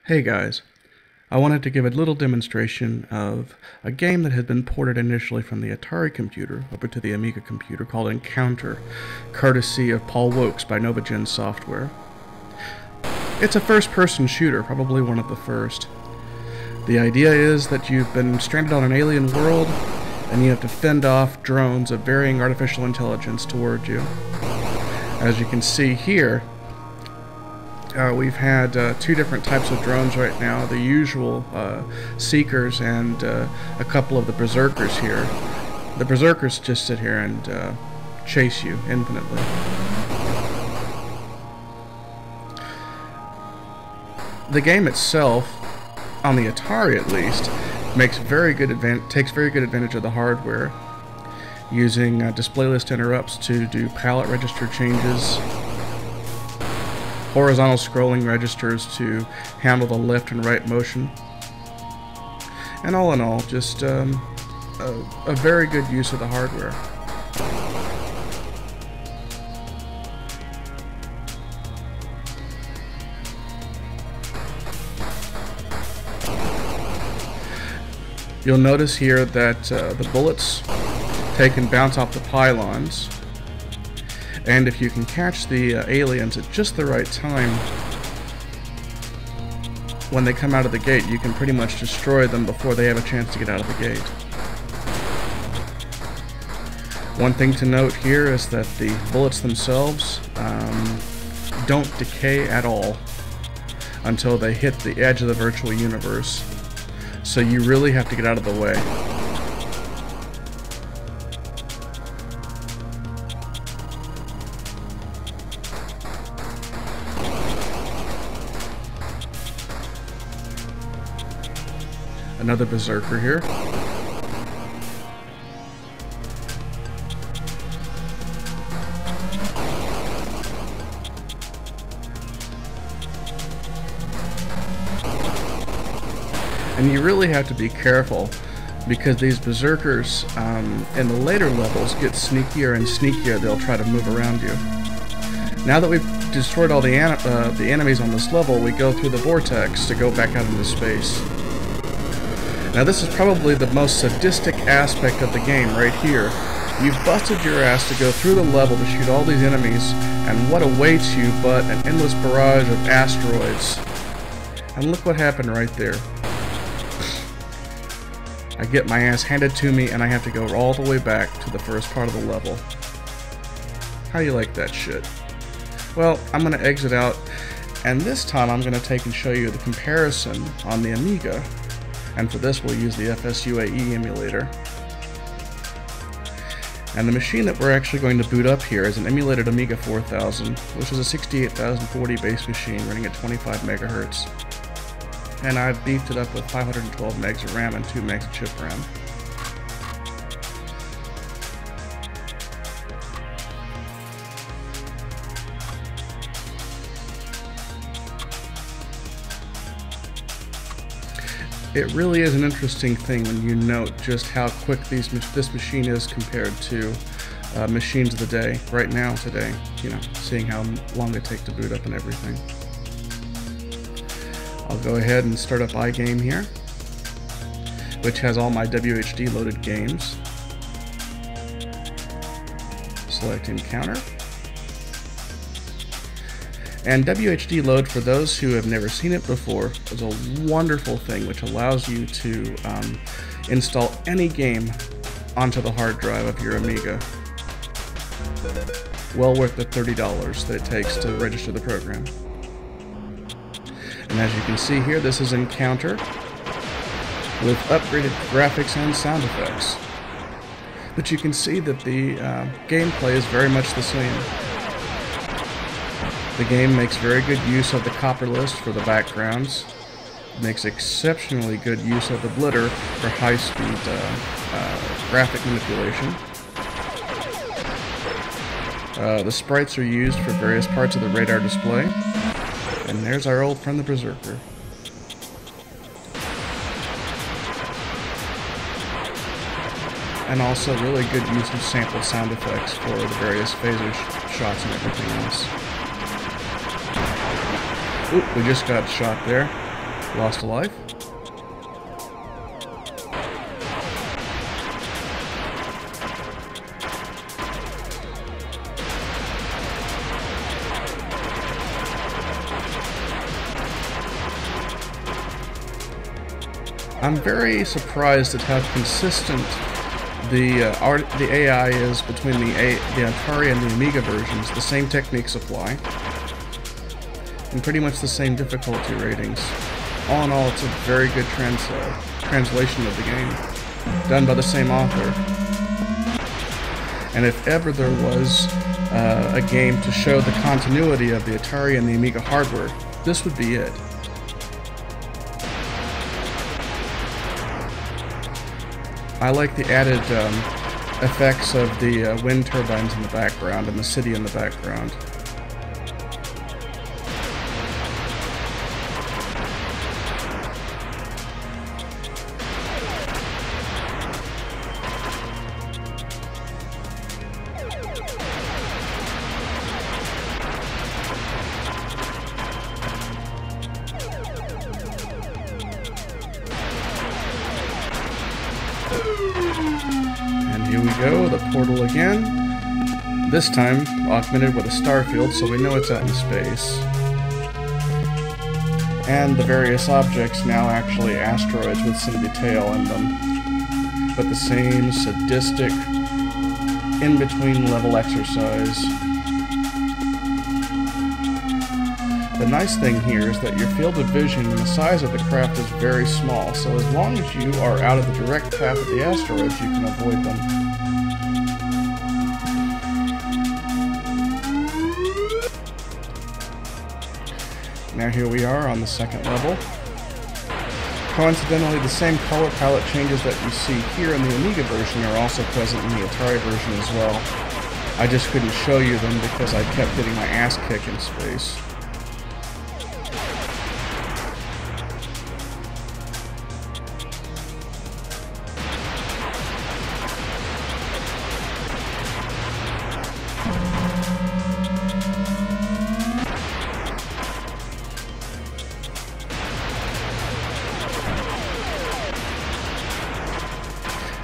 Hey guys, I wanted to give a little demonstration of a game that had been ported initially from the Atari computer over to the Amiga computer called Encounter, courtesy of Paul Wokes by NovaGen software. It's a first-person shooter, probably one of the first. The idea is that you've been stranded on an alien world and you have to fend off drones of varying artificial intelligence toward you. As you can see here, we've had two different types of drones right now, the usual seekers and a couple of the berserkers here. The berserkers just sit here and chase you infinitely. The game itself, on the Atari at least, takes very good advantage of the hardware, using display list interrupts to do palette register changes, horizontal scrolling registers to handle the left and right motion, and all in all, just a very good use of the hardware. You'll notice here that the bullets take and bounce off the pylons, and if you can catch the aliens at just the right time when they come out of the gate, you can pretty much destroy them before they have a chance to get out of the gate. One thing to note here is that the bullets themselves don't decay at all until they hit the edge of the virtual universe. So you really have to get out of the way. Another berserker here. And you really have to be careful, because these berserkers in the later levels get sneakier and sneakier. They'll try to move around you. Now that we've destroyed all the enemies on this level, we go through the vortex to go back out into space. Now this is probably the most sadistic aspect of the game right here. You've busted your ass to go through the level to shoot all these enemies, and what awaits you but an endless barrage of asteroids. And look what happened right there. I get my ass handed to me and I have to go all the way back to the first part of the level. How do you like that shit? Well, I'm going to exit out, and this time I'm going to take and show you the comparison on the Amiga. And for this we'll use the FSUAE emulator. And the machine that we're actually going to boot up here is an emulated Amiga 4000, which is a 68040 base machine running at 25 megahertz. And I've beefed it up with 512 megs of RAM and 2 megs of chip RAM. It really is an interesting thing when you note just how quick this machine is compared to machines of the day, right now, today, you know, seeing how long they take to boot up and everything. I'll go ahead and start up iGame here, which has all my WHD loaded games. Select Encounter. And WHD load, for those who have never seen it before, is a wonderful thing which allows you to install any game onto the hard drive of your Amiga. Well worth the $30 that it takes to register the program. And as you can see here, this is Encounter with upgraded graphics and sound effects. But you can see that the gameplay is very much the same. The game makes very good use of the copper list for the backgrounds. It makes exceptionally good use of the blitter for high-speed graphic manipulation. The sprites are used for various parts of the radar display. And there's our old friend the Berserker. And also really good use of sample sound effects for the various phaser shots and everything else. Oop, we just got shot there. Lost a life. I'm very surprised at how consistent the AI is between the Atari and the Amiga versions. The same techniques apply, and pretty much the same difficulty ratings. All in all, it's a very good translation of the game, done by the same author. And if ever there was a game to show the continuity of the Atari and the Amiga hardware, this would be it. I like the added effects of the wind turbines in the background and the city in the background. And here we go, the portal again. This time augmented with a star field, so we know it's out in space. And the various objects now actually asteroids with some detail in them. But the same sadistic, in-between level exercise. The nice thing here is that your field of vision and the size of the craft is very small, so as long as you are out of the direct path of the asteroids, you can avoid them. Now here we are on the second level. Coincidentally, the same color palette changes that you see here in the Amiga version are also present in the Atari version as well. I just couldn't show you them because I kept getting my ass kicked in space.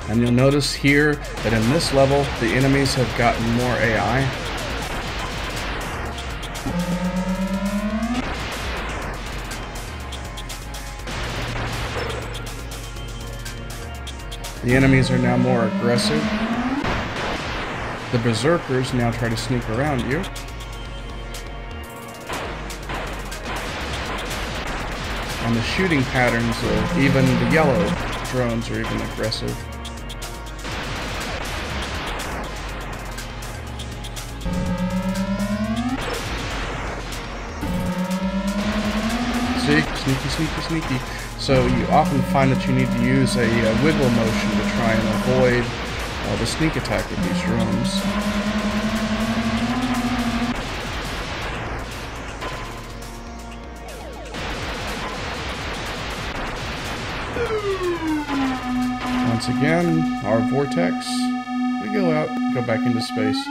And you'll notice here that in this level, the enemies have gotten more AI. The enemies are now more aggressive. The berserkers now try to sneak around you. And the shooting patterns of even the yellow drones are even aggressive. See? Sneaky, sneaky, sneaky. So you often find that you need to use a wiggle motion to try and avoid the sneak attack of these drones. Once again, our vortex. We go out, go back into space.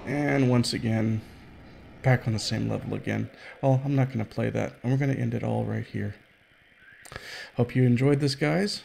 And once again, back on the same level again. Well, I'm not going to play that, and we're going to end it all right here. Hope you enjoyed this, guys.